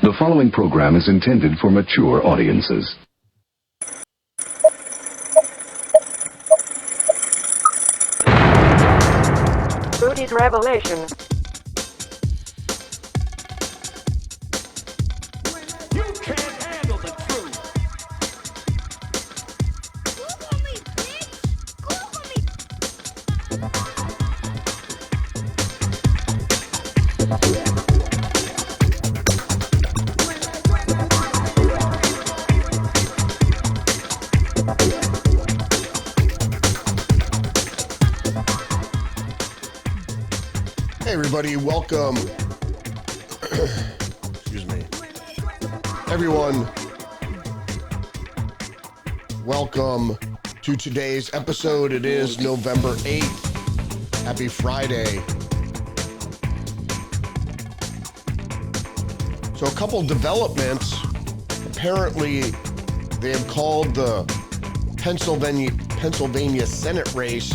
The following program is intended for mature audiences. Rudy's Revelation. You can't handle the truth. Google me, bitch! Google me! Hey everybody, welcome. Excuse me. Everyone, welcome to today's episode. It is November 8th. Happy Friday. So a couple developments. Apparently, they have called the Pennsylvania Senate race.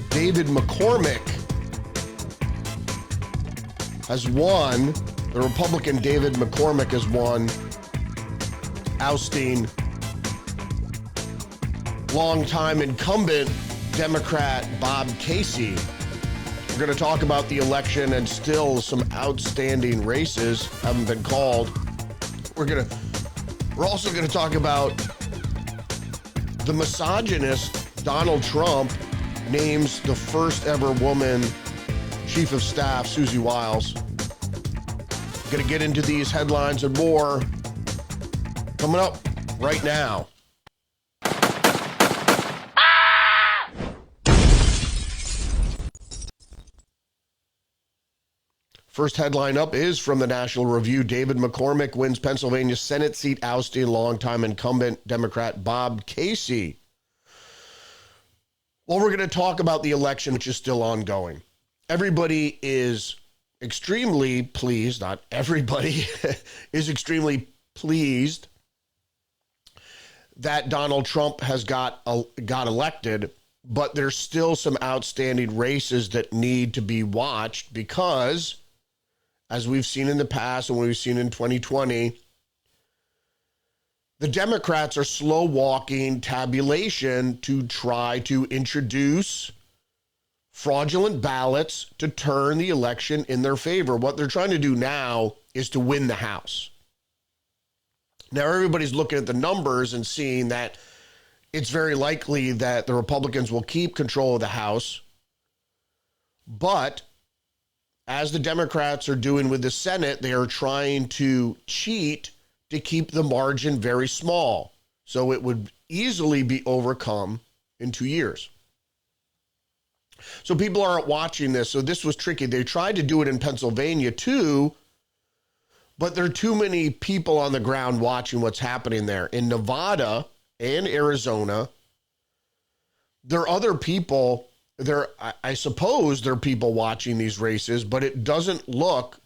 David McCormick has won. The Republican David McCormick has won, ousting longtime incumbent Democrat Bob Casey. We're going to talk about the election, and still some outstanding races haven't been called. We're also going to talk about the misogynist Donald Trump names the first ever woman Chief of Staff, Susie Wiles. I'm going to get into these headlines and more coming up right now. First headline up is from the National Review. David McCormick wins Pennsylvania Senate seat, ousting longtime incumbent Democrat Bob Casey. Well, we're going to talk about the election, which is still ongoing. Everybody is extremely pleased, not everybody is extremely pleased that Donald Trump has got elected, but there's still some outstanding races that need to be watched because, as we've seen in the past and we've seen in 2020, the Democrats are slow walking tabulation to try to introduce fraudulent ballots to turn the election in their favor. What they're trying to do now is to win the House. Now, everybody's looking at the numbers and seeing that it's very likely that the Republicans will keep control of the House. But as the Democrats are doing with the Senate, they are trying to cheat to keep the margin very small. So it would easily be overcome in 2 years. So people aren't watching this. So this was tricky. They tried to do it in Pennsylvania too, but there are too many people on the ground watching what's happening there. In Nevada and Arizona, there are other people there. I suppose there are people watching these races, but it doesn't look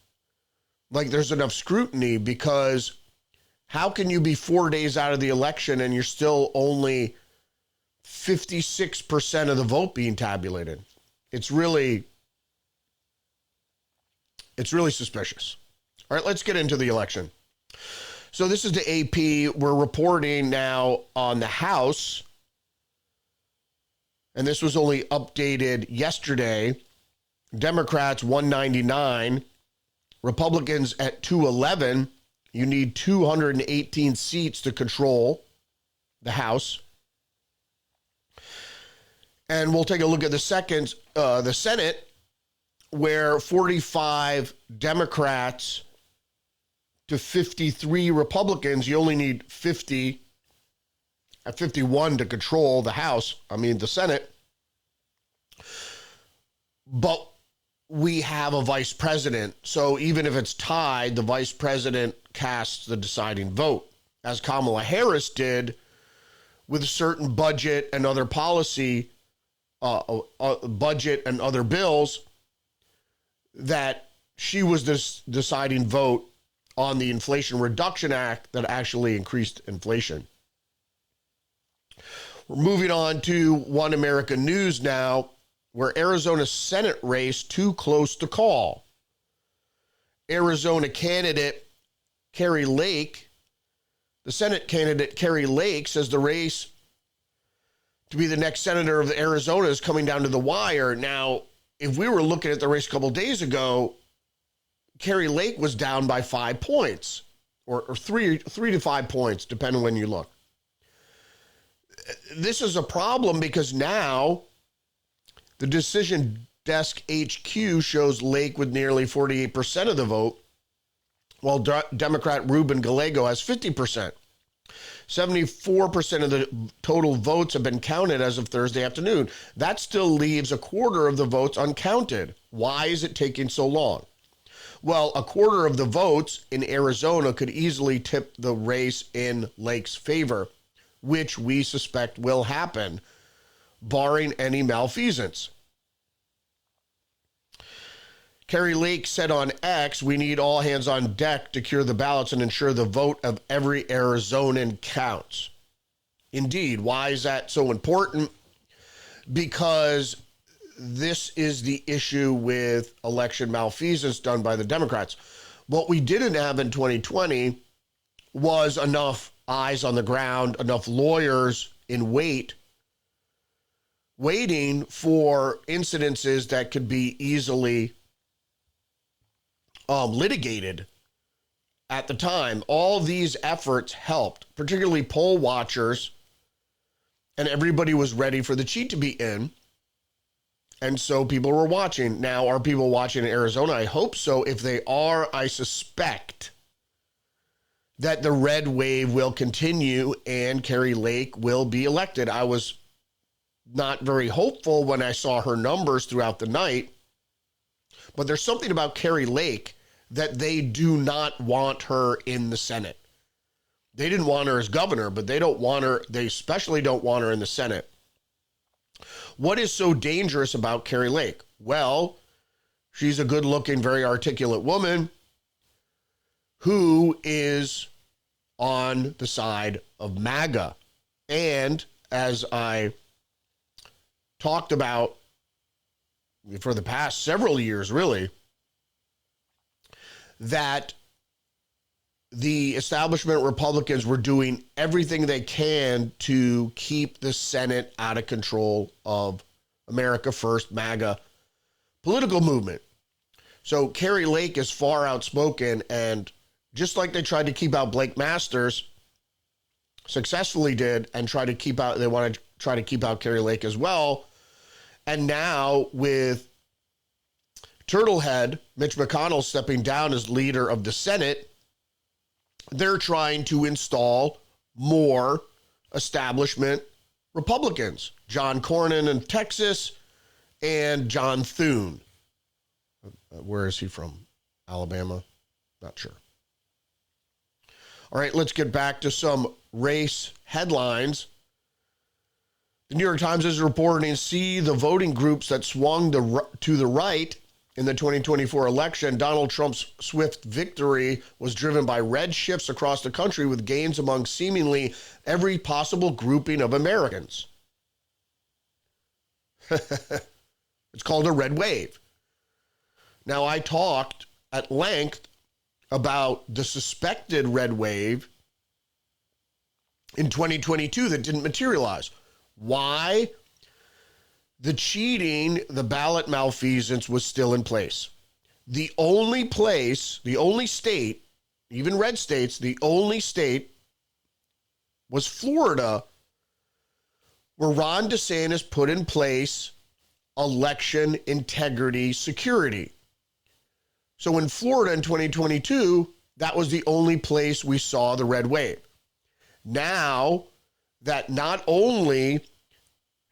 like there's enough scrutiny, because how can you be 4 days out of the election and you're still only 56% of the vote being tabulated? It's really suspicious. All right, let's get into the election. So this is the AP. We're reporting now on the House, and this was only updated yesterday. Democrats 199, Republicans at 211. You need 218 seats to control the House. And we'll take a look at the Senate, where 45 Democrats to 53 Republicans. You only need 51 to control the Senate. But we have a vice president. So even if it's tied, the vice president casts the deciding vote, as Kamala Harris did with a certain budget and other policy, budget and other bills, that she was this deciding vote on the Inflation Reduction Act that actually increased inflation. We're moving on to One America News now, where Arizona Senate race too close to call. Arizona candidate Carrie Lake, the Senate candidate Carrie Lake, says the race to be the next senator of Arizona is coming down to the wire. Now, if we were looking at the race a couple days ago, Carrie Lake was down by 5 points, or 3 to 5 points, depending on when you look. This is a problem because now the Decision Desk HQ shows Lake with nearly 48% of the vote, while Democrat Ruben Gallego has 50%. 74% of the total votes have been counted as of Thursday afternoon. That still leaves a quarter of the votes uncounted. Why is it taking so long? Well, a quarter of the votes in Arizona could easily tip the race in Lake's favor, which we suspect will happen, barring any malfeasance. Carrie Lake said on X, "We need all hands on deck to cure the ballots and ensure the vote of every Arizonan counts." Indeed, why is that so important? Because this is the issue with election malfeasance done by the Democrats. What we didn't have in 2020 was enough eyes on the ground, enough lawyers in waiting for incidences that could be easily litigated at the time. All these efforts helped, particularly poll watchers, and everybody was ready for the cheat to be in. And so people were watching. Now, are people watching in Arizona? I hope so. If they are, I suspect that the red wave will continue and Carrie Lake will be elected. I was not very hopeful when I saw her numbers throughout the night, but there's something about Carrie Lake that they do not want her in the Senate. They didn't want her as governor, but they don't want her, they especially don't want her in the Senate. What is so dangerous about Carrie Lake? Well, she's a good-looking, very articulate woman who is on the side of MAGA. And as I talked about for the past several years, really, that the establishment Republicans were doing everything they can to keep the Senate out of control of America First, MAGA political movement. So Carrie Lake is far outspoken, and just like they tried to keep out Blake Masters, successfully did, and they want to try to keep out Carrie Lake as well. And now with Turtlehead, Mitch McConnell, stepping down as leader of the Senate, they're trying to install more establishment Republicans. John Cornyn in Texas and John Thune. Where is he from? Alabama? Not sure. All right, let's get back to some race headlines. The New York Times is reporting, see the voting groups that swung to the right in the 2024 election. Donald Trump's swift victory was driven by red shifts across the country with gains among seemingly every possible grouping of Americans. It's called a red wave. Now, I talked at length about the suspected red wave in 2022 that didn't materialize. Why? The cheating, the ballot malfeasance was still in place. The only state, even red states, the only state was Florida, where Ron DeSantis put in place election integrity security. So in Florida in 2022, that was the only place we saw the red wave. Now that not only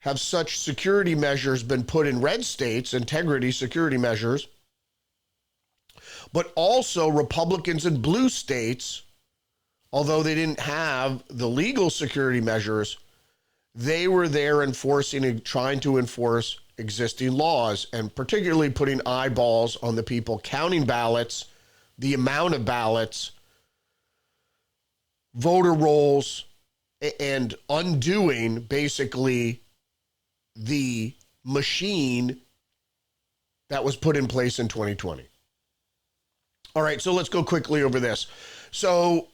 have such security measures been put in red states, integrity security measures, but also Republicans in blue states, although they didn't have the legal security measures, they were there enforcing and trying to enforce existing laws, and particularly putting eyeballs on the people counting ballots, the amount of ballots, voter rolls, and undoing basically the machine that was put in place in 2020. All right, so let's go quickly over this. So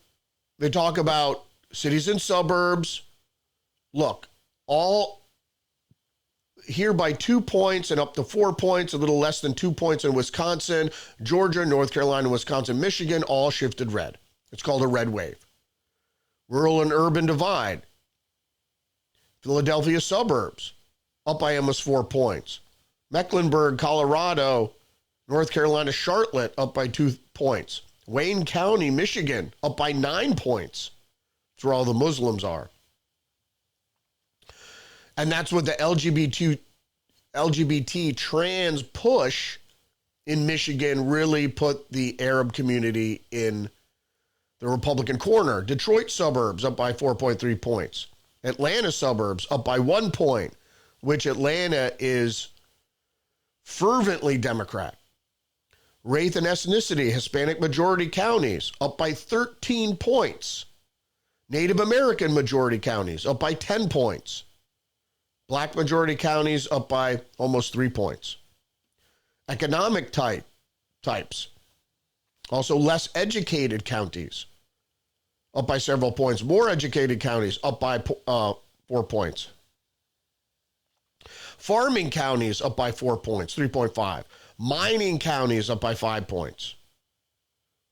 they talk about cities and suburbs. Look, all here by 2 points and up to 4 points, a little less than 2 points in Wisconsin, Georgia, North Carolina, Wisconsin, Michigan, all shifted red. It's called a red wave. Rural and urban divide. Philadelphia suburbs, up by almost 4 points. Mecklenburg, Colorado, North Carolina, Charlotte, up by 2 points. Wayne County, Michigan, up by 9 points. That's where all the Muslims are. And that's what the LGBT trans push in Michigan really put the Arab community in the Republican corner. Detroit suburbs up by 4.3 points. Atlanta suburbs up by 1 point, which Atlanta is fervently Democrat. Race and ethnicity, Hispanic majority counties up by 13 points. Native American majority counties up by 10 points. Black majority counties up by almost 3 points. Economic types. Also less educated counties up by several points. More educated counties up by 4 points. Farming counties up by 4 points, 3.5. Mining counties up by 5 points.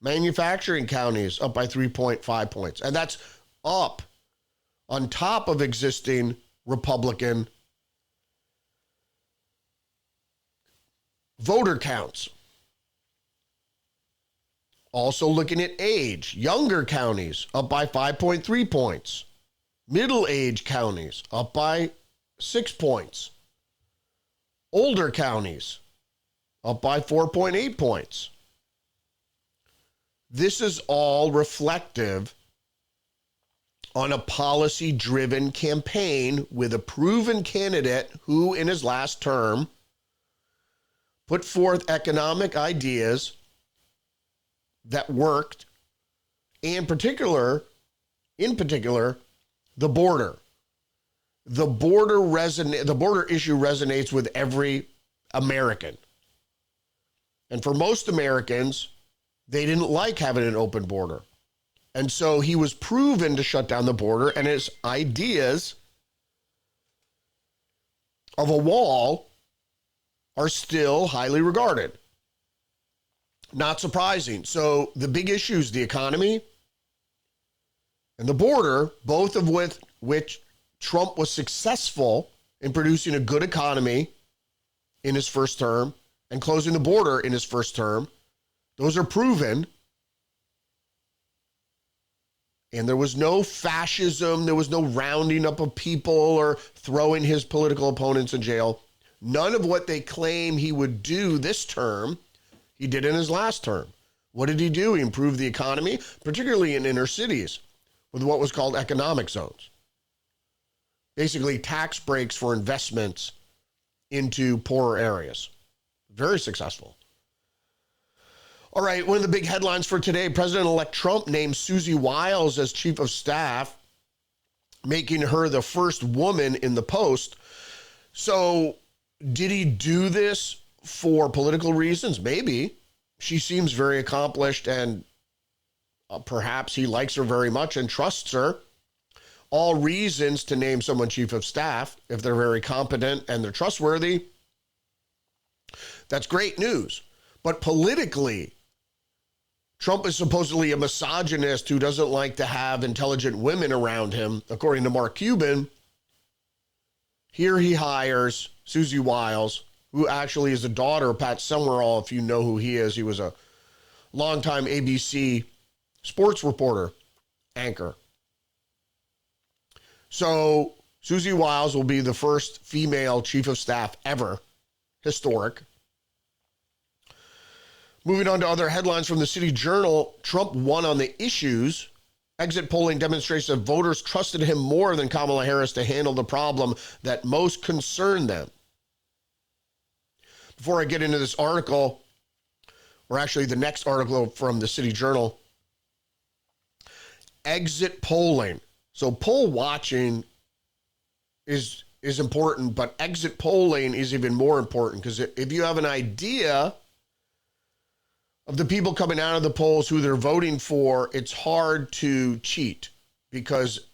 Manufacturing counties up by 3.5 points. And that's up on top of existing Republican voter counts. Also looking at age, younger counties up by 5.3 points. Middle-aged counties up by 6 points. Older counties up by 4.8 points. This is all reflective on a policy-driven campaign with a proven candidate who, in his last term, put forth economic ideas that worked, and in particular, the border. The border issue resonates with every American. And for most Americans, they didn't like having an open border. And so he was proven to shut down the border, and his ideas of a wall are still highly regarded. Not surprising. So the big issues, the economy and the border, both of which Trump was successful in producing a good economy in his first term and closing the border in his first term. Those are proven. And there was no fascism. There was no rounding up of people or throwing his political opponents in jail. None of what they claim he would do this term, he did in his last term. What did he do? He improved the economy, particularly in inner cities, with what was called economic zones. Basically, tax breaks for investments into poorer areas. Very successful. All right, one of the big headlines for today, President-elect Trump named Susie Wiles as chief of staff, making her the first woman in the post. So did he do this for political reasons? Maybe. She seems very accomplished, and perhaps he likes her very much and trusts her. All reasons to name someone chief of staff if they're very competent and they're trustworthy. That's great news. But politically, Trump is supposedly a misogynist who doesn't like to have intelligent women around him, according to Mark Cuban. Here he hires Susie Wiles, who actually is the daughter of Pat Summerall, if you know who he is. He was a longtime ABC sports reporter, anchor. So Susie Wiles will be the first female chief of staff ever. Historic. Moving on to other headlines from the City Journal, Trump won on the issues. Exit polling demonstrates that voters trusted him more than Kamala Harris to handle the problem that most concerned them. Before I get into this article, or actually the next article from the City Journal, exit polling. So poll watching is important, but exit polling is even more important, because if you have an idea of the people coming out of the polls who they're voting for, it's hard to cheat because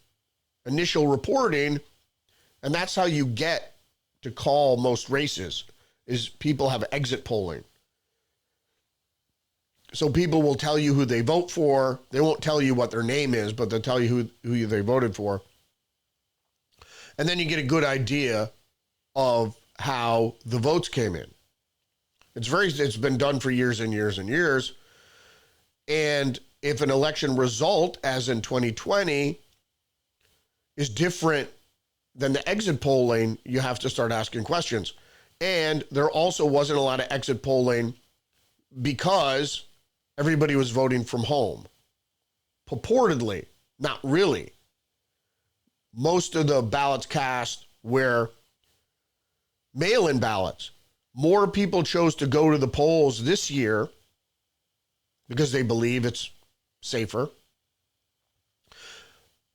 initial reporting, and that's how you get to call most races, is people have exit polling. So people will tell you who they vote for. They won't tell you what their name is, but they'll tell you who they voted for. And then you get a good idea of how the votes came in. It's been done for years and years and years. And if an election result, as in 2020, is different than the exit polling, you have to start asking questions. And there also wasn't a lot of exit polling because everybody was voting from home. Purportedly, not really. Most of the ballots cast were mail-in ballots. More people chose to go to the polls this year because they believe it's safer.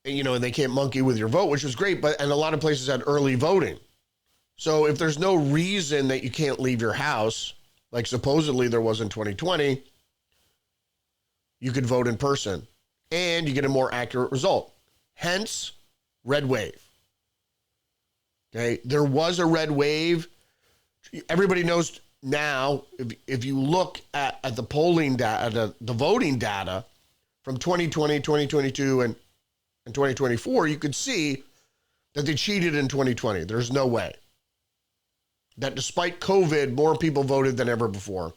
And they can't monkey with your vote, which was great, and a lot of places had early voting. So if there's no reason that you can't leave your house, like supposedly there was in 2020, you could vote in person and you get a more accurate result. Hence, red wave. Okay, there was a red wave. Everybody knows now, if you look at the polling data, the voting data from 2020, 2022, and 2024, you could see that they cheated in 2020. There's no way. That despite COVID, more people voted than ever before.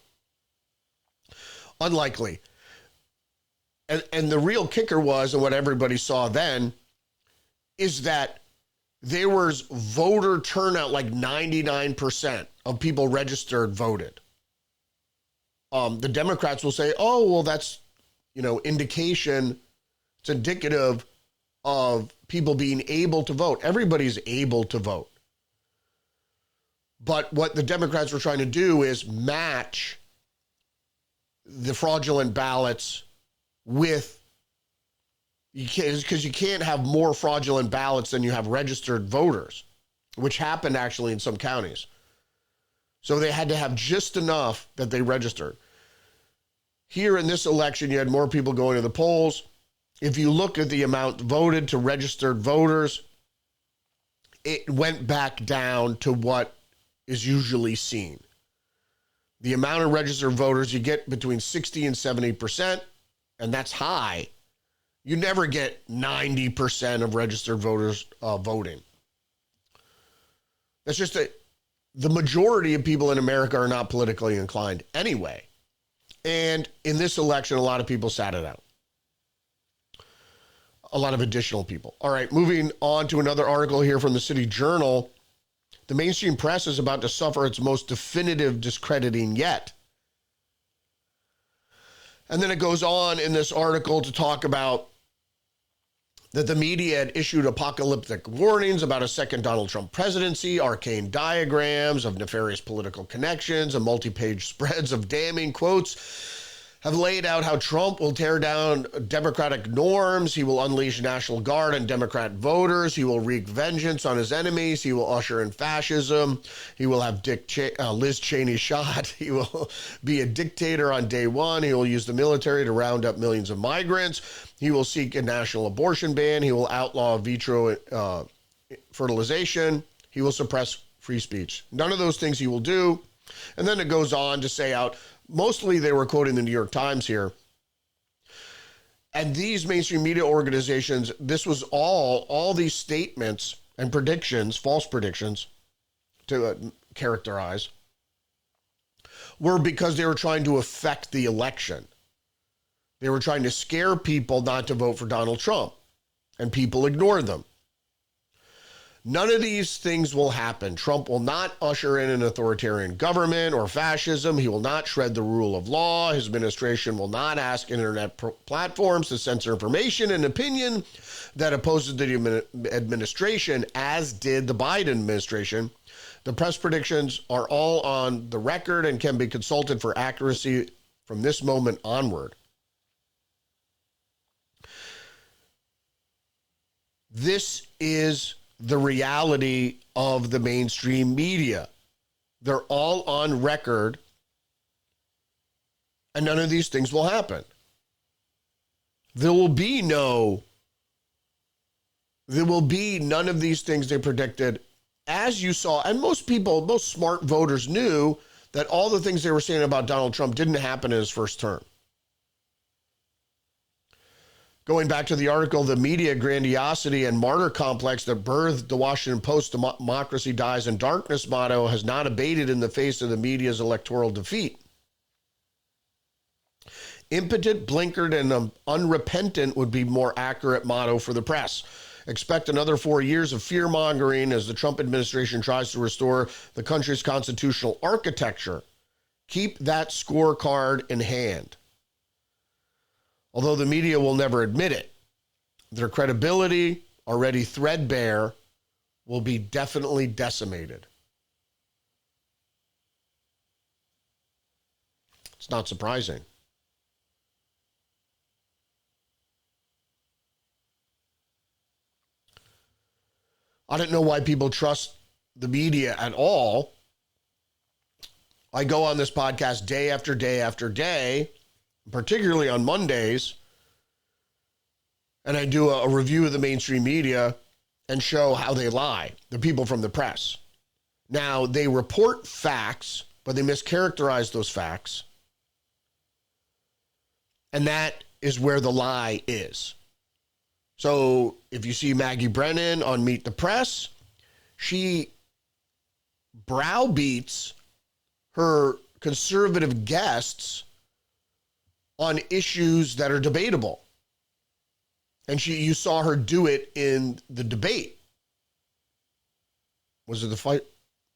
Unlikely. And the real kicker was, and what everybody saw then, is that there was voter turnout, like 99% of people registered voted. The Democrats will say, oh, well, that's, indication, it's indicative of people being able to vote. Everybody's able to vote. But what the Democrats were trying to do is match the fraudulent ballots with, because you can't have more fraudulent ballots than you have registered voters, which happened actually in some counties. So they had to have just enough that they registered. Here in this election, you had more people going to the polls. If you look at the amount voted to registered voters, it went back down to what is usually seen. The amount of registered voters, you get between 60 and 70%, and that's high. You never get 90% of registered voters voting. That's just the majority of people in America are not politically inclined anyway. And in this election, a lot of people sat it out. A lot of additional people. All right, moving on to another article here from the City Journal. The mainstream press is about to suffer its most definitive discrediting yet. And then it goes on in this article to talk about that the media had issued apocalyptic warnings about a second Donald Trump presidency, arcane diagrams of nefarious political connections, and multi-page spreads of damning quotes have laid out how Trump will tear down democratic norms. He will unleash National Guard on Democrat voters. He will wreak vengeance on his enemies. He will usher in fascism. He will have Liz Cheney shot. He will be a dictator on day one. He will use the military to round up millions of migrants. He will seek a national abortion ban. He will outlaw vitro fertilization. He will suppress free speech. None of those things he will do. And then it goes on to say out, mostly they were quoting the New York Times here. And these mainstream media organizations, this was all these statements and predictions, false predictions to characterize, were because they were trying to affect the election. They were trying to scare people not to vote for Donald Trump, and people ignored them. None of these things will happen. Trump will not usher in an authoritarian government or fascism. He will not shred the rule of law. His administration will not ask internet platforms to censor information and opinion that opposes the administration, as did the Biden administration. The press predictions are all on the record and can be consulted for accuracy from this moment onward. This is the reality of the mainstream media. They're all on record And none of these things will happen. There will be none of these things they predicted, as you saw. And most smart voters knew that all the things they were saying about Donald Trump didn't happen in his first term. Going back to the article, the media grandiosity and martyr complex that birthed the Washington Post democracy dies in darkness motto has not abated in the face of the media's electoral defeat. Impotent, blinkered, and unrepentant would be more accurate motto for the press. Expect another 4 years of fear-mongering as the Trump administration tries to restore the country's constitutional architecture. Keep that scorecard in hand. Although the media will never admit it, their credibility, already threadbare, will be definitely decimated. It's not surprising. I don't know why people trust the media at all. I go on this podcast day after day after day, particularly on Mondays, and I do a review of the mainstream media and show how they lie, the people from the press. Now, they report facts, but they mischaracterize those facts. And that is where the lie is. So if you see Maggie Brennan on Meet the Press, she browbeats her conservative guests on issues that are debatable. And you saw her do it in the debate. Was it the fight?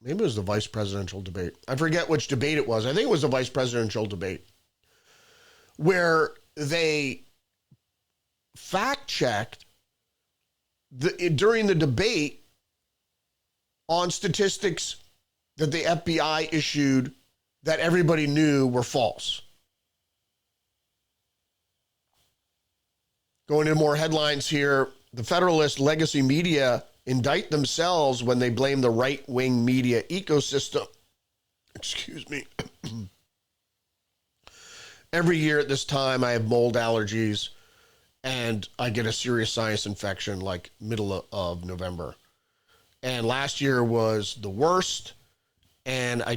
Maybe it was the vice presidential debate. I forget which debate it was. I think it was the vice presidential debate, where they fact-checked during the debate on statistics that the FBI issued that everybody knew were false. Going into more headlines here, the Federalist legacy media indict themselves when they blame the right-wing media ecosystem. Excuse me. Every year at this time, I have mold allergies, and I get a serious sinus infection like middle of November. And last year was the worst, and I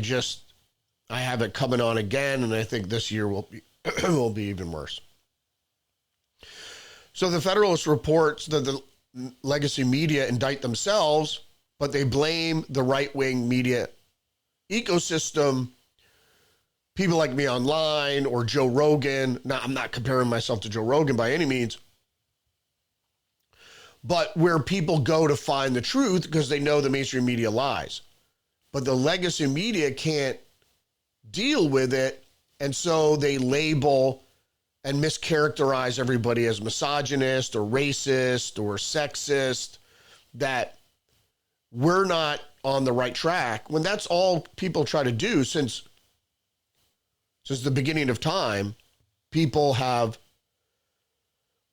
have it coming on again, and I think this year will be even worse. So the Federalist reports that the legacy media indict themselves, but they blame the right-wing media ecosystem, people like me online or Joe Rogan. Now, I'm not comparing myself to Joe Rogan by any means, but where people go to find the truth because they know the mainstream media lies. But the legacy media can't deal with it, and so they label and mischaracterize everybody as misogynist or racist or sexist, that we're not on the right track, when that's all people try to do since the beginning of time. People have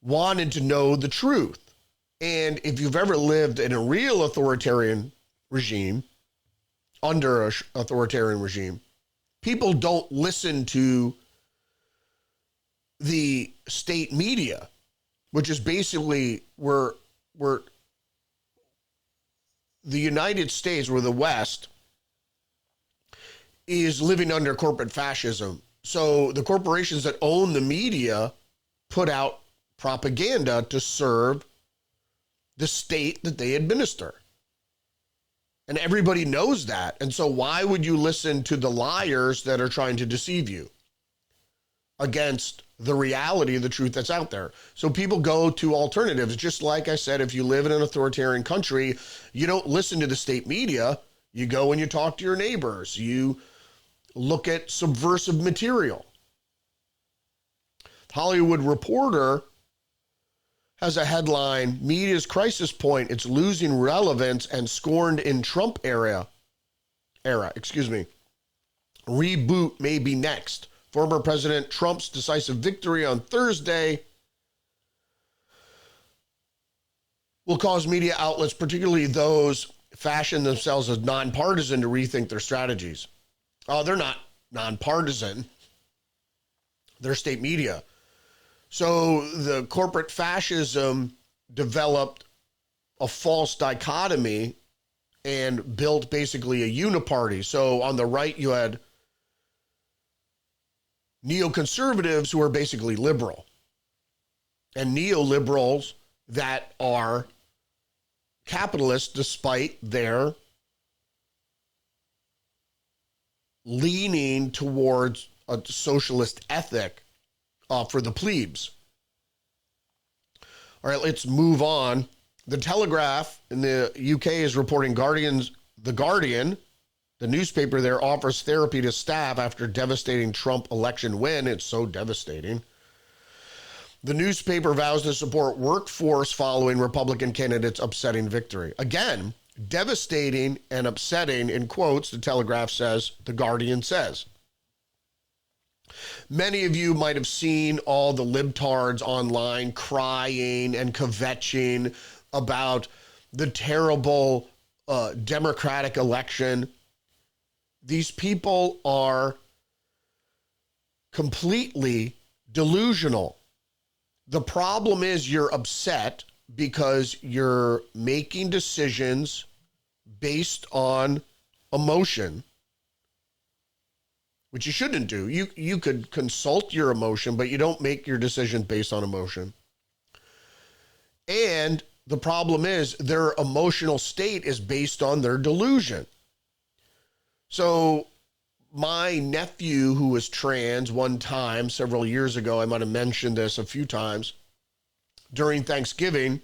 wanted to know the truth. And if you've ever lived in a real authoritarian regime, under an authoritarian regime, people don't listen to the state media, which is basically where the United States, where the West is living under corporate fascism. So the corporations that own the media put out propaganda to serve the state that they administer. And everybody knows that. And so why would you listen to the liars that are trying to deceive you against the reality of the truth that's out there? So people go to alternatives. Just like I said, if you live in an authoritarian country, you don't listen to the state media. You go and you talk to your neighbors. You look at subversive material. The Hollywood Reporter has a headline, "Media's crisis point, it's losing relevance and scorned in Trump era. Reboot may be next. Former President Trump's decisive victory on Thursday will cause media outlets, particularly those fashioned themselves as nonpartisan, to rethink their strategies." Oh, they're not nonpartisan. their state media. So the corporate fascism developed a false dichotomy and built basically a uniparty. So on the right, you had neoconservatives who are basically liberal, and neoliberals that are capitalists despite their leaning towards a socialist ethic for the plebes. All right, let's move on. The Telegraph in the UK is reporting The Guardian, the newspaper there, offers therapy to staff after devastating Trump election win. It's so devastating. The newspaper vows to support workforce following Republican candidates' upsetting victory. Again, devastating and upsetting, in quotes, the Telegraph says, The Guardian says. Many of you might have seen all the libtards online crying and kvetching about the terrible Democratic election. These people are completely delusional. The problem is you're upset because you're making decisions based on emotion, which you shouldn't do. You could consult your emotion, but you don't make your decision based on emotion. And the problem is their emotional state is based on their delusion. So my nephew, who was trans one time several years ago, I might have mentioned this a few times, during Thanksgiving,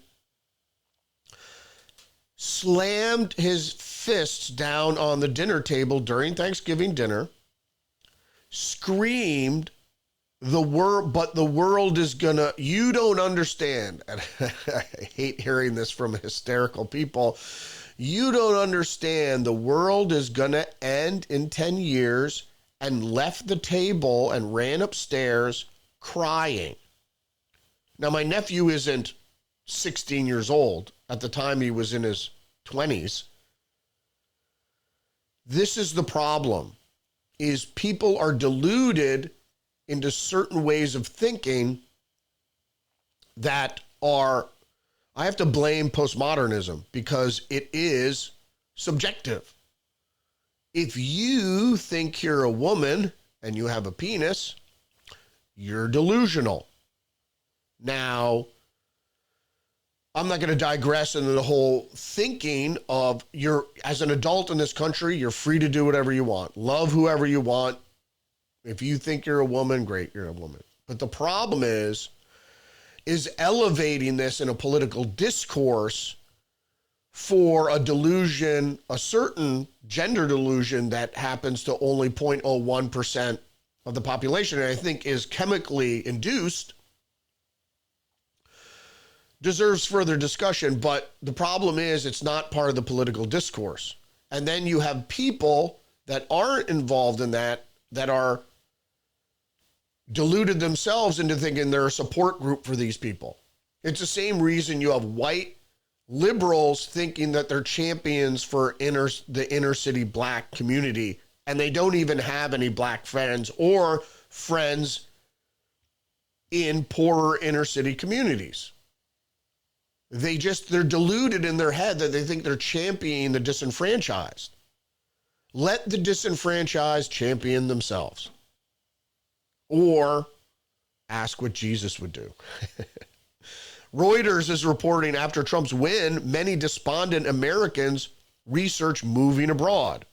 slammed his fists down on the dinner table during Thanksgiving dinner, screamed, but the world is gonna, you don't understand. And I hate hearing this from hysterical people. You don't understand. The world is gonna end in 10 years, and left the table and ran upstairs crying. Now, my nephew isn't 16 years old. At the time, he was in his 20s. This is the problem, is people are deluded into certain ways of thinking that are, I have to blame postmodernism because it is subjective. If you think you're a woman and you have a penis, you're delusional. Now, I'm not going to digress into the whole thinking of as an adult in this country, you're free to do whatever you want. Love whoever you want. If you think you're a woman, great, you're a woman. But the problem is elevating this in a political discourse for a delusion, a certain gender delusion that happens to only 0.01% of the population, and I think is chemically induced, deserves further discussion. But the problem is it's not part of the political discourse. And then you have people that aren't involved in that are deluded themselves into thinking they're a support group for these people. It's the same reason you have white liberals thinking that they're champions for the inner city black community, and they don't even have any black friends or friends in poorer inner city communities. They're deluded in their head that they think they're championing the disenfranchised. Let the disenfranchised champion themselves. Or ask what Jesus would do. Reuters is reporting after Trump's win, many despondent Americans research moving abroad.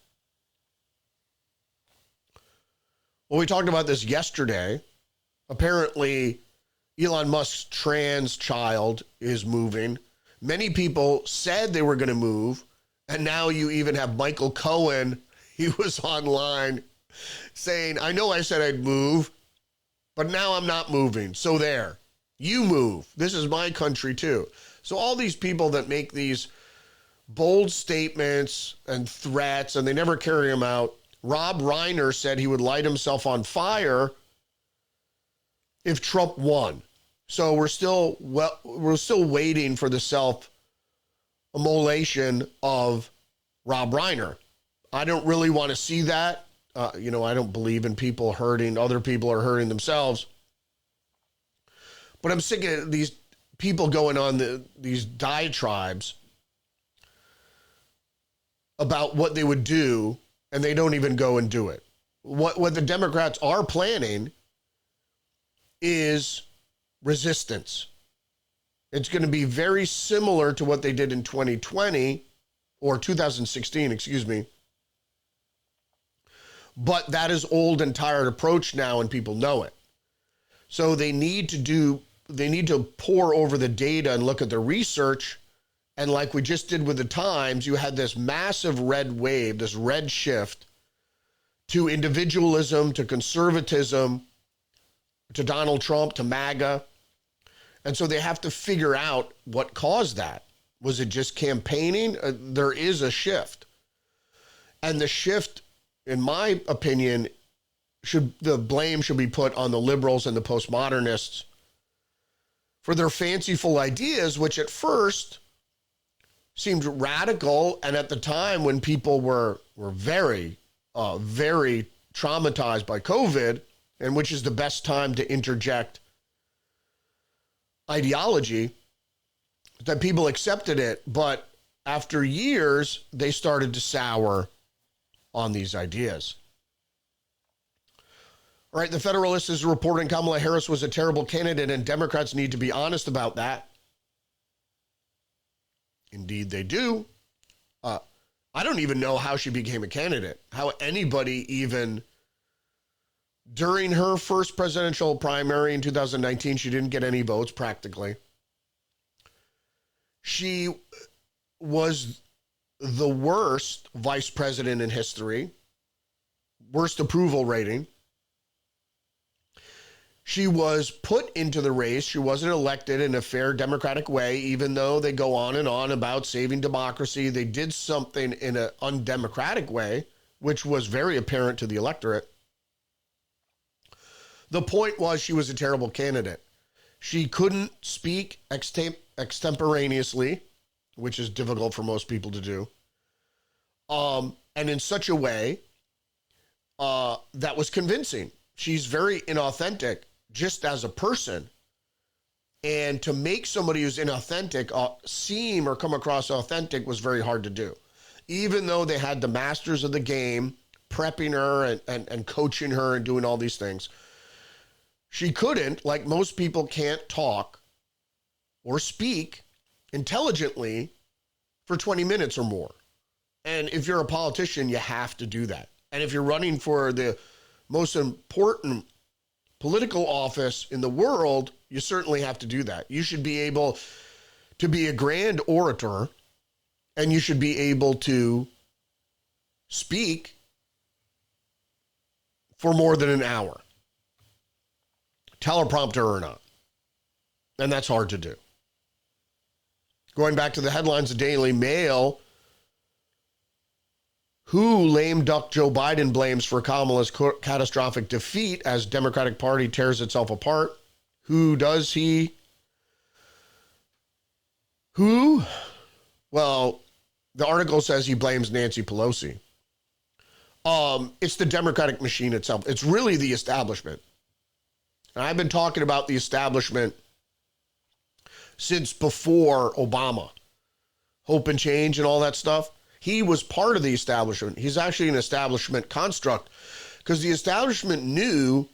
Well, we talked about this yesterday. Apparently, Elon Musk's trans child is moving. Many people said they were going to move, and now you even have Michael Cohen. He was online saying, I know I said I'd move, but now I'm not moving. So there, you move. This is my country too. So all these people that make these bold statements and threats, and they never carry them out. Rob Reiner said he would light himself on fire if Trump won. So we're still waiting for the self-immolation of Rob Reiner. I don't really want to see that. I don't believe in people hurting. Other people are hurting themselves. But I'm sick of these people going on these diatribes about what they would do, and they don't even go and do it. What the Democrats are planning is resistance. It's going to be very similar to what they did in 2020 or 2016, excuse me. But that is old and tired approach now, and people know it. So they need to pore over the data and look at the research. And like we just did with the Times, you had this massive red wave, this red shift to individualism, to conservatism, to Donald Trump, to MAGA. And so they have to figure out what caused that. Was it just campaigning? There is a shift. And the shift, in my opinion, the blame should be put on the liberals and the postmodernists for their fanciful ideas, which at first seemed radical. And at the time when people were very, very traumatized by COVID, and which is the best time to interject ideology, that people accepted it. But after years, they started to sour on these ideas. All right, the Federalist is reporting Kamala Harris was a terrible candidate, and Democrats need to be honest about that. Indeed, they do. I don't even know how she became a candidate, how anybody even, during her first presidential primary in 2019, she didn't get any votes practically. She was the worst vice president in history, worst approval rating. She was put into the race. She wasn't elected in a fair democratic way, even though they go on and on about saving democracy. They did something in an undemocratic way, which was very apparent to the electorate. The point was she was a terrible candidate. She couldn't speak extemporaneously, which is difficult for most people to do, and in such a way that was convincing. She's very inauthentic just as a person. And to make somebody who's inauthentic seem or come across authentic was very hard to do. Even though they had the masters of the game prepping her and coaching her and doing all these things, she couldn't, like most people, can't talk or speak intelligently for 20 minutes or more. And if you're a politician, you have to do that. And if you're running for the most important political office in the world, you certainly have to do that. You should be able to be a grand orator, and you should be able to speak for more than an hour, teleprompter or not. And that's hard to do. Going back to the headlines, the Daily Mail, who lame duck Joe Biden blames for Kamala's catastrophic defeat as Democratic Party tears itself apart. Who does he? Who? Well, the article says he blames Nancy Pelosi. It's the Democratic machine itself. It's really the establishment. And I've been talking about the establishment since before Obama. Hope and change and all that stuff. He was part of the establishment. He's actually an establishment construct because the establishment knew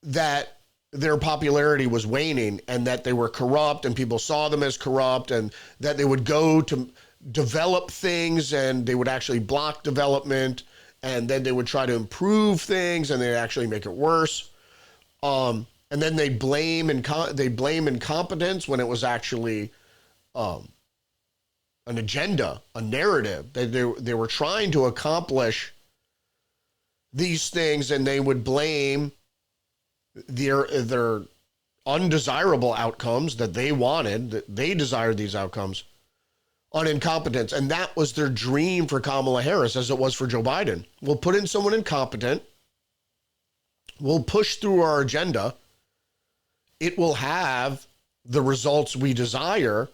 that their popularity was waning and that they were corrupt and people saw them as corrupt and that they would go to develop things and they would actually block development and then they would try to improve things and they'd actually make it worse. And then they blame incompetence when it was actually an agenda, a narrative. They were trying to accomplish these things, and they would blame their undesirable outcomes that they wanted, that they desired these outcomes, on incompetence. And that was their dream for Kamala Harris, as it was for Joe Biden. We'll put in someone incompetent. We'll push through our agenda. It will have the results we desire,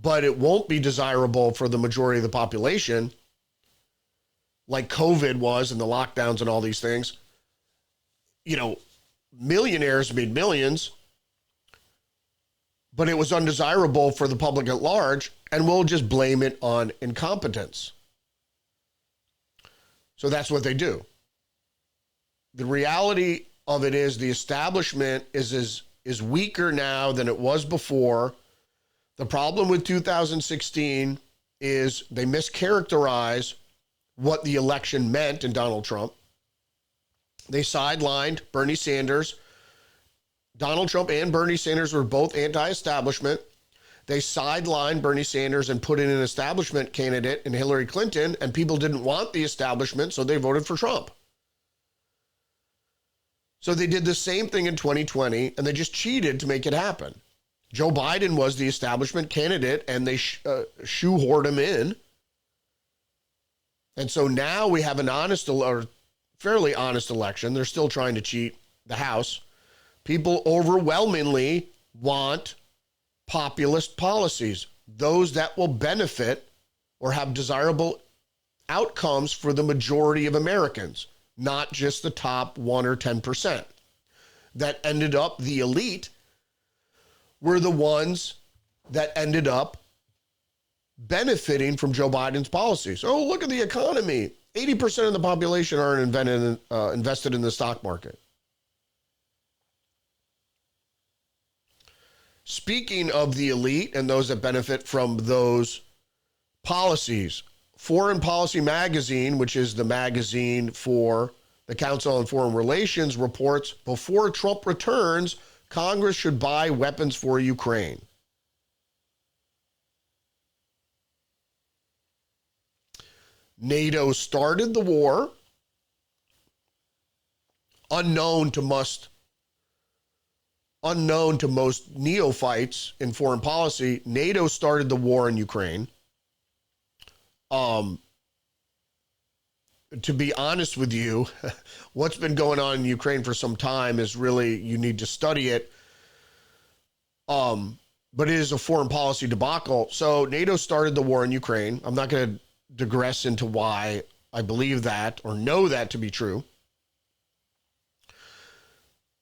but it won't be desirable for the majority of the population, like COVID was and the lockdowns and all these things. You know, millionaires made millions, but it was undesirable for the public at large, and we'll just blame it on incompetence. So that's what they do. The reality of it is the establishment is weaker now than it was before. The problem with 2016 is they mischaracterize what the election meant in Donald Trump. They sidelined Bernie Sanders. Donald Trump and Bernie Sanders were both anti-establishment. They sidelined Bernie Sanders and put in an establishment candidate in Hillary Clinton, and people didn't want the establishment, so they voted for Trump. So they did the same thing in 2020, and they just cheated to make it happen. Joe Biden was the establishment candidate, and they shoehorned him in. And so now we have an honest or fairly honest election. They're still trying to cheat the House. People overwhelmingly want populist policies, those that will benefit or have desirable outcomes for the majority of Americans, not just the top 1 or 10%. That ended up, the elite were the ones that ended up benefiting from Joe Biden's policies. Oh, look at the economy. 80% of the population aren't invested in the stock market. Speaking of the elite and those that benefit from those policies, Foreign Policy Magazine, which is the magazine for the Council on Foreign Relations, reports before Trump returns, Congress should buy weapons for Ukraine. NATO started the war, unknown to most neophytes in foreign policy. NATO started the war in Ukraine. To be honest with you, what's been going on in Ukraine for some time is really, you need to study it. But it is a foreign policy debacle. So NATO started the war in Ukraine. I'm not going to digress into why I believe that or know that to be true.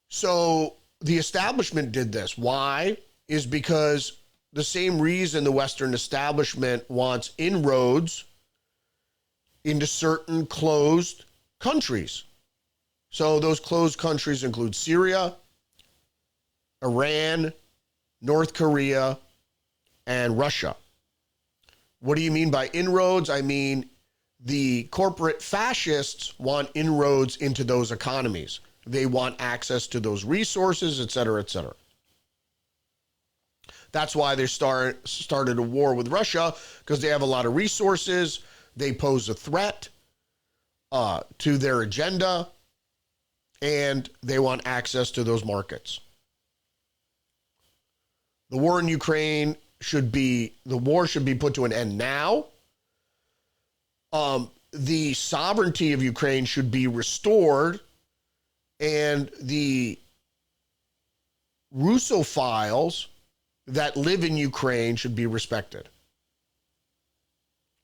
So the establishment did this. Why? Is because the same reason the Western establishment wants inroads into certain closed countries. So those closed countries include Syria, Iran, North Korea, and Russia. What do you mean by inroads? I mean, the corporate fascists want inroads into those economies. They want access to those resources, et cetera, et cetera. That's why they started a war with Russia, because they have a lot of resources. They pose a threat to their agenda, and they want access to those markets. The war in Ukraine should be put to an end now. The sovereignty of Ukraine should be restored, and the Russophiles that live in Ukraine should be respected.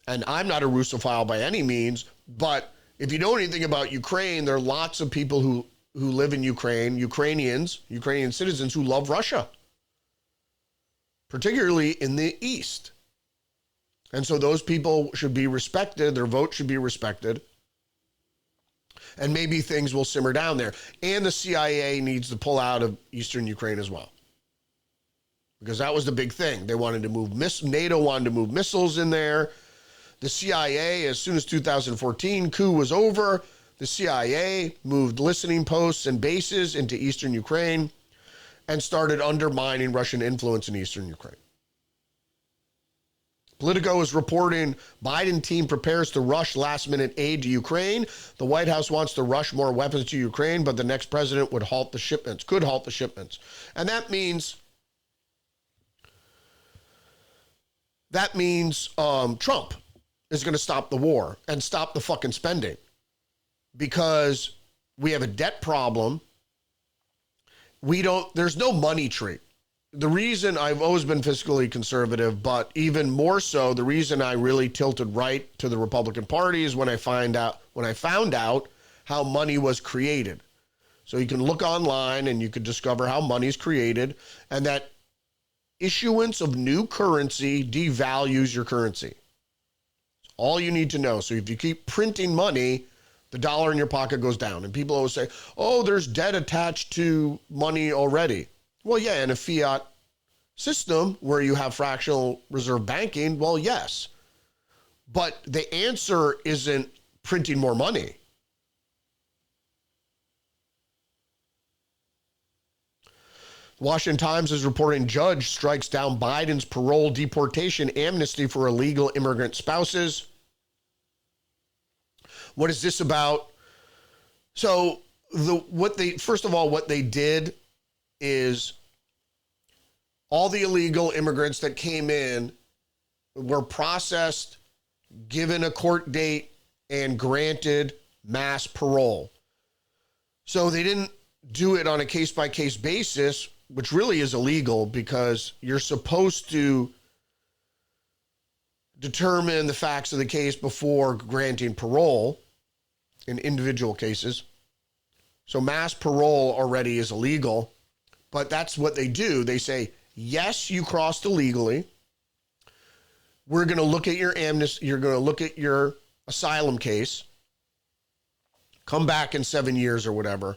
And I'm not a Russophile by any means, but if you know anything about Ukraine, there are lots of people who live in Ukraine, Ukrainian citizens who love Russia, particularly in the East. And so those people should be respected. Their vote should be respected. And maybe things will simmer down there. And the CIA needs to pull out of Eastern Ukraine as well, because that was the big thing. They wanted to move, NATO wanted to move missiles in there. The CIA, as soon as 2014 coup was over, the CIA moved listening posts and bases into Eastern Ukraine and started undermining Russian influence in Eastern Ukraine. Politico is reporting Biden team prepares to rush last-minute aid to Ukraine. The White House wants to rush more weapons to Ukraine, but the next president could halt the shipments. And that means Trump is going to stop the war and stop the fucking spending, because we have a debt problem. There's no money tree. The reason I've always been fiscally conservative, but even more so, the reason I really tilted right to the Republican Party is when I found out how money was created. So you can look online and you can discover how money is created, and that issuance of new currency devalues your currency. All you need to know. So if you keep printing money, the dollar in your pocket goes down. And people always say, oh, there's debt attached to money already. Well, yeah, in a fiat system where you have fractional reserve banking, well, yes. But the answer isn't printing more money. Washington Times is reporting judge strikes down Biden's parole deportation amnesty for illegal immigrant spouses. What is this about? So what they did is all the illegal immigrants that came in were processed, given a court date, and granted mass parole. So they didn't do it on a case-by-case basis, which really is illegal because you're supposed to determine the facts of the case before granting parole in individual cases. So mass parole already is illegal, but that's what they do. They say, yes, you crossed illegally. We're going to look at your amnesty. You're going to look at your asylum case. Come back in 7 years or whatever.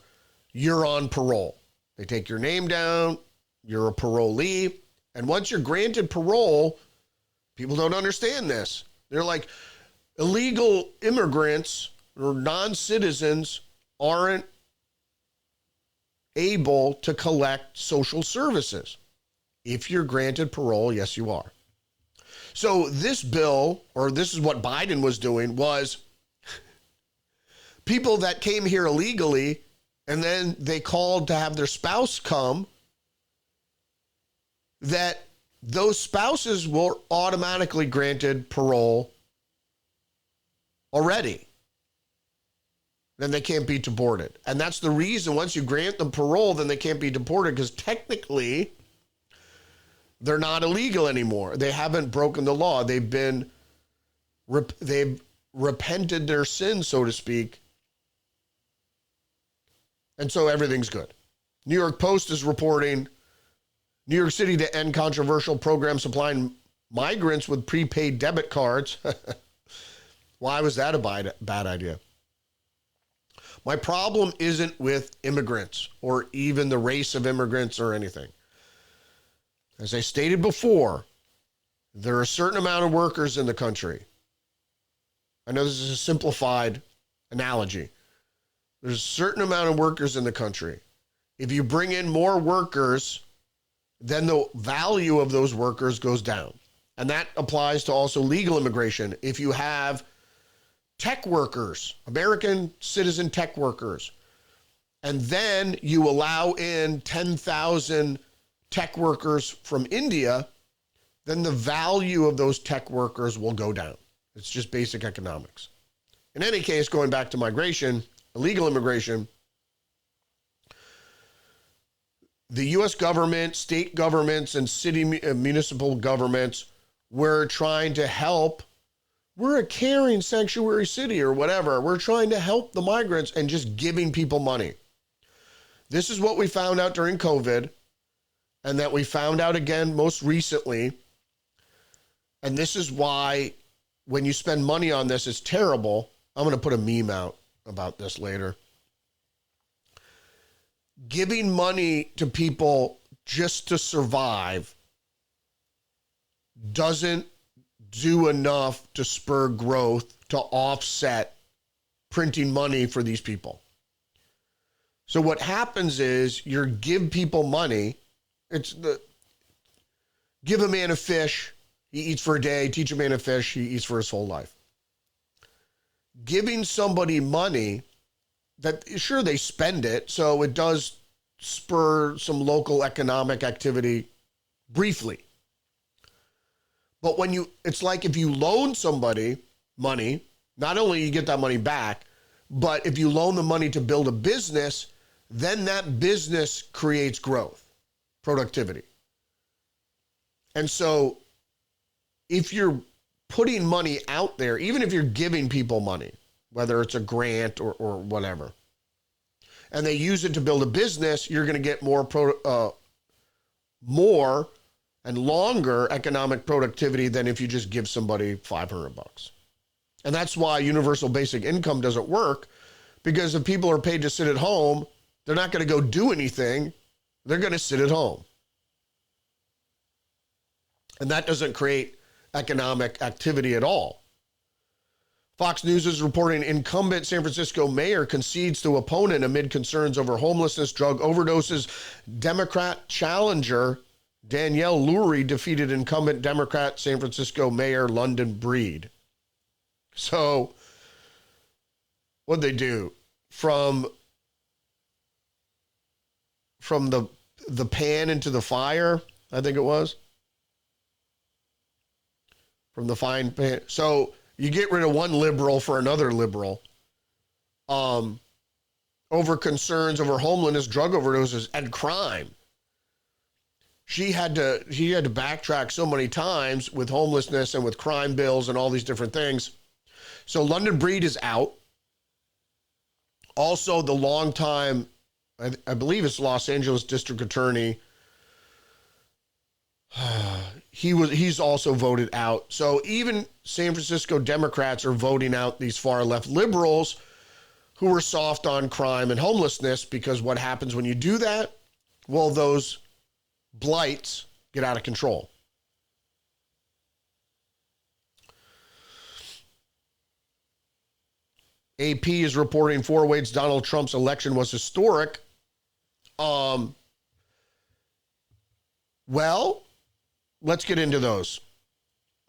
You're on parole. They take your name down. You're a parolee. And once you're granted parole, people don't understand this. They're like, illegal immigrants or non-citizens aren't able to collect social services. If you're granted parole, yes, you are. So this bill, or this is what Biden was doing, was people that came here illegally and then they called to have their spouse come, that those spouses were automatically granted parole already. Then they can't be deported. And that's the reason once you grant them parole, then they can't be deported because technically they're not illegal anymore. They haven't broken the law. They've repented their sins, so to speak. And so everything's good. New York Post is reporting New York City to end controversial program supplying migrants with prepaid debit cards. Why was that a bad idea? My problem isn't with immigrants or even the race of immigrants or anything. As I stated before, there are a certain amount of workers in the country. I know this is a simplified analogy. There's a certain amount of workers in the country. If you bring in more workers, then the value of those workers goes down. And that applies to also legal immigration. If you have tech workers, American citizen tech workers, and then you allow in 10,000 tech workers from India, then the value of those tech workers will go down. It's just basic economics. In any case, going back to migration, illegal immigration, the U.S. government, state governments, and city municipal governments were trying to help. We're a caring sanctuary city or whatever. We're trying to help the migrants and just giving people money. This is what we found out during COVID, and that we found out again most recently. And this is why when you spend money on this, it's terrible. I'm going to put a meme out about this later. Giving money to people just to survive doesn't do enough to spur growth to offset printing money for these people. So what happens is you give people money. Give a man a fish, he eats for a day. Teach a man to fish, he eats for his whole life. Giving somebody money, that sure they spend it, so it does spur some local economic activity briefly. But it's like if you loan somebody money, not only you get that money back, but if you loan the money to build a business, then that business creates growth, productivity. And so if you're putting money out there, even if you're giving people money, whether it's a grant or whatever, and they use it to build a business, you're going to get more and longer economic productivity than if you just give somebody $500. And that's why universal basic income doesn't work, because if people are paid to sit at home, they're not going to go do anything. They're going to sit at home. And that doesn't create economic activity at all. Fox News is reporting incumbent San Francisco mayor concedes to opponent amid concerns over homelessness, drug overdoses. Democrat challenger Danielle Lurie defeated incumbent Democrat San Francisco Mayor London Breed. So, what'd they do? From the pan into the fire, I think it was. From the fine pan. So, you get rid of one liberal for another liberal. Over concerns over homelessness, drug overdoses, and crime. He had to backtrack so many times with homelessness and with crime bills and all these different things. So London Breed is out. Also, the longtime, I believe it's Los Angeles District Attorney, he's also voted out. So even San Francisco Democrats are voting out these far left liberals who are soft on crime and homelessness, because what happens when you do that? Well, those blights get out of control. AP is reporting 4 ways Donald Trump's election was historic. Well, let's get into those.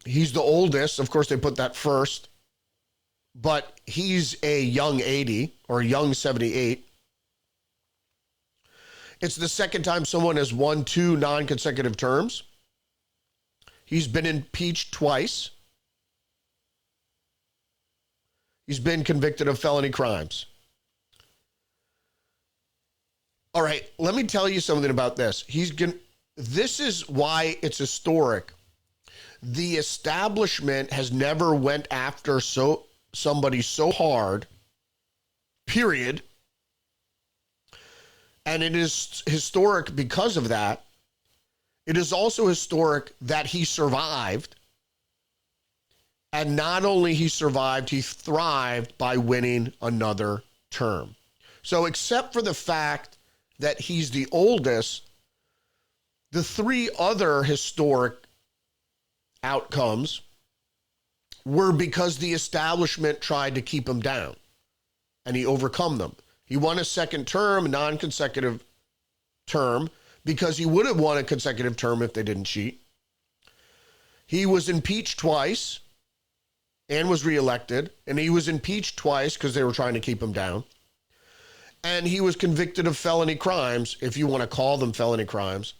He's the oldest. Of course, they put that first. But he's a young 80 or a young 78. It's the second time someone has won 2 non-consecutive terms. He's been impeached twice. He's been convicted of felony crimes. All right, let me tell you something about this. This is why it's historic. The establishment has never went after somebody so hard, period. And it is historic because of that. It is also historic that he survived. And not only he survived, he thrived by winning another term. So except for the fact that he's the oldest, the 3 other historic outcomes were because the establishment tried to keep him down, and he overcome them. He won a second term, non-consecutive term, because he would have won a consecutive term if they didn't cheat. He was impeached twice and was reelected, and he was impeached twice because they were trying to keep him down. And he was convicted of felony crimes, if you want to call them felony crimes.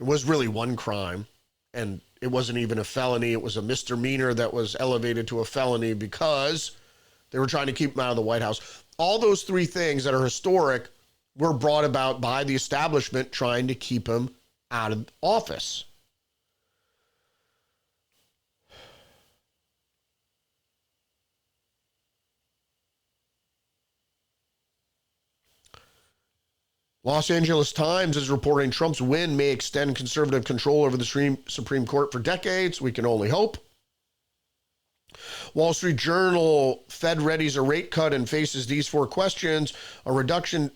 It was really one crime, and it wasn't even a felony. It was a misdemeanor that was elevated to a felony because they were trying to keep him out of the White House. All those 3 things that are historic were brought about by the establishment trying to keep him out of office. Los Angeles Times is reporting Trump's win may extend conservative control over the Supreme Court for decades. We can only hope. Wall Street Journal, Fed readies a rate cut and faces these 4 questions. A reduction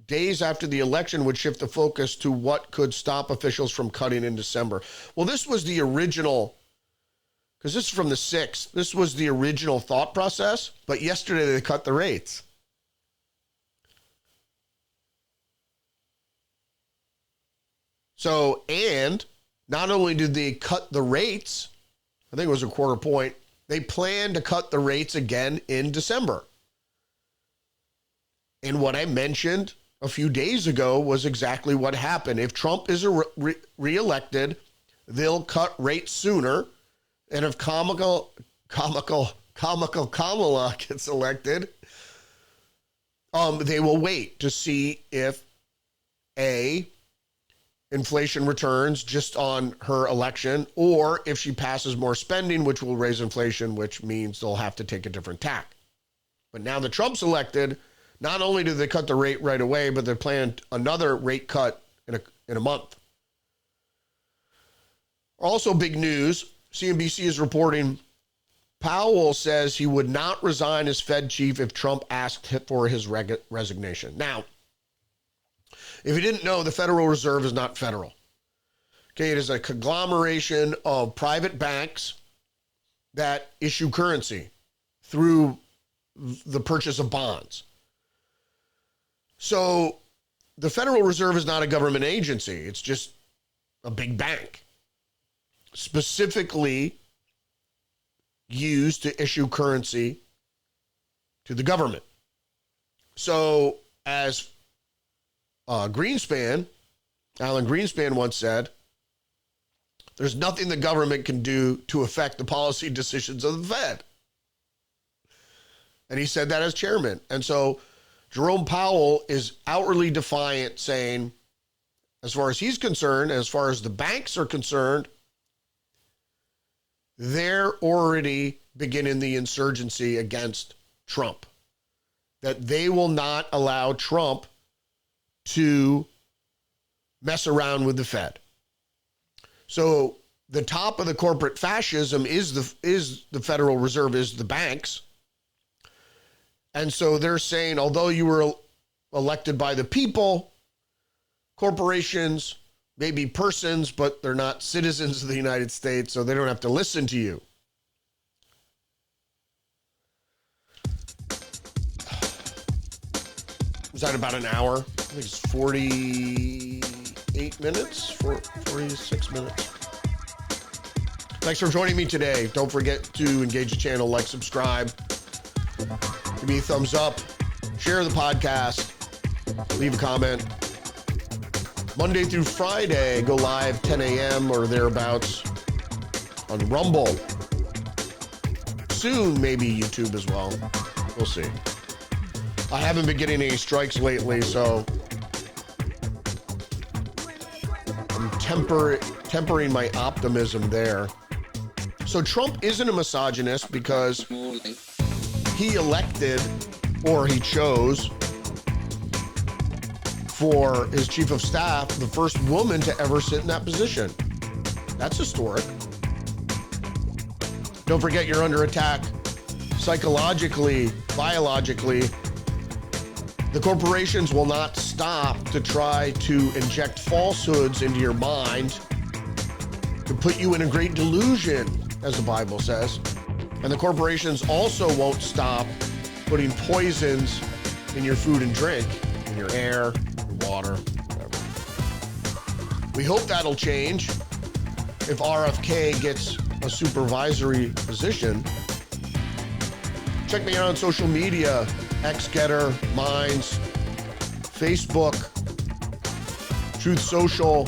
days after the election would shift the focus to what could stop officials from cutting in December. Well, this was the original, because this is from the 6th. This was the original thought process, but yesterday they cut the rates. So, and not only did they cut the rates, I think it was a 1/4 point, they plan to cut the rates again in December. And what I mentioned a few days ago was exactly what happened. If Trump is reelected, they'll cut rates sooner. And if comical Kamala gets elected, they will wait to see if inflation returns just on her election, or if she passes more spending, which will raise inflation, which means they'll have to take a different tack. But now that Trump's elected, not only do they cut the rate right away, but they're planning another rate cut in a month. Also big news, CNBC is reporting Powell says he would not resign as Fed chief if Trump asked for his resignation. Now, if you didn't know, the Federal Reserve is not federal. Okay, it is a conglomeration of private banks that issue currency through the purchase of bonds. So the Federal Reserve is not a government agency. It's just a big bank, specifically used to issue currency to the government. So as Alan Greenspan once said, there's nothing the government can do to affect the policy decisions of the Fed. And he said that as chairman. And so Jerome Powell is outwardly defiant, saying, as far as he's concerned, as far as the banks are concerned, they're already beginning the insurgency against Trump. That they will not allow Trump to mess around with the Fed. So the top of the corporate fascism is the Federal Reserve, is the banks. And so they're saying, although you were elected by the people, corporations may be persons, but they're not citizens of the United States, so they don't have to listen to you. Was that about an hour? I think it's 48 minutes, 46 minutes. Thanks for joining me today. Don't forget to engage the channel, like, subscribe, give me a thumbs up, share the podcast, leave a comment. Monday through Friday, go live 10 a.m. or thereabouts on Rumble. Soon, maybe YouTube as well. We'll see. I haven't been getting any strikes lately, so I'm tempering my optimism there. So Trump isn't a misogynist because he elected, or he chose, for his chief of staff, the first woman to ever sit in that position. That's historic. Don't forget, you're under attack psychologically, biologically. The corporations will not stop to try to inject falsehoods into your mind to put you in a great delusion, as the Bible says. And the corporations also won't stop putting poisons in your food and drink, in your air, your water, whatever. We hope that'll change if RFK gets a supervisory position. Check me out on social media, XGetter, Minds, Facebook, Truth Social,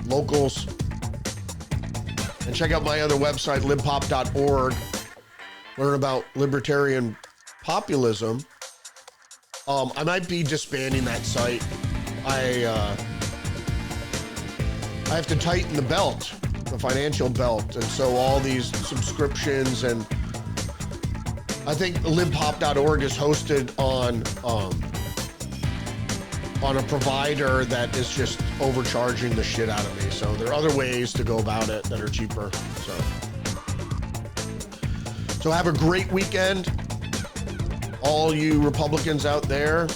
Locals, and check out my other website, libpop.org. Learn about libertarian populism. I might be disbanding that site. I have to tighten the belt, the financial belt, and so all these subscriptions, and I think libpop.org is hosted on a provider that is just overcharging the shit out of me. So there are other ways to go about it that are cheaper. So have a great weekend. All you Republicans out there,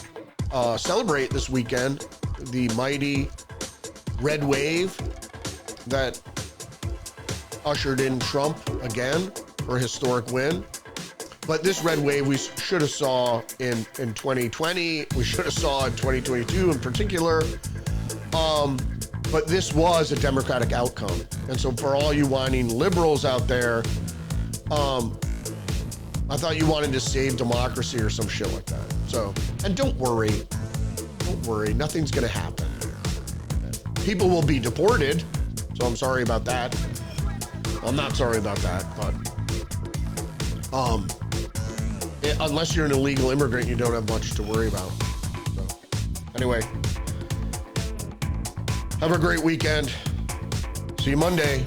celebrate this weekend the mighty red wave that ushered in Trump again for a historic win. But this red wave we should have saw in 2020. We should have saw in 2022 in particular. But this was a Democratic outcome. And so for all you whining liberals out there, I thought you wanted to save democracy or some shit like that. So, and don't worry, nothing's gonna happen. People will be deported, so I'm sorry about that. I'm not sorry about that, but unless you're an illegal immigrant, you don't have much to worry about. So, anyway, have a great weekend. See you Monday.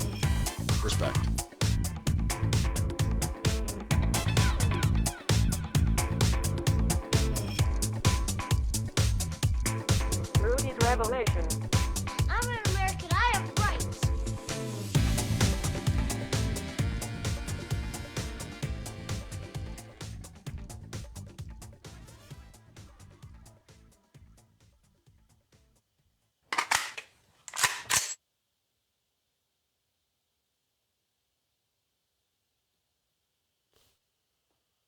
Respect. Rudy's Revelation.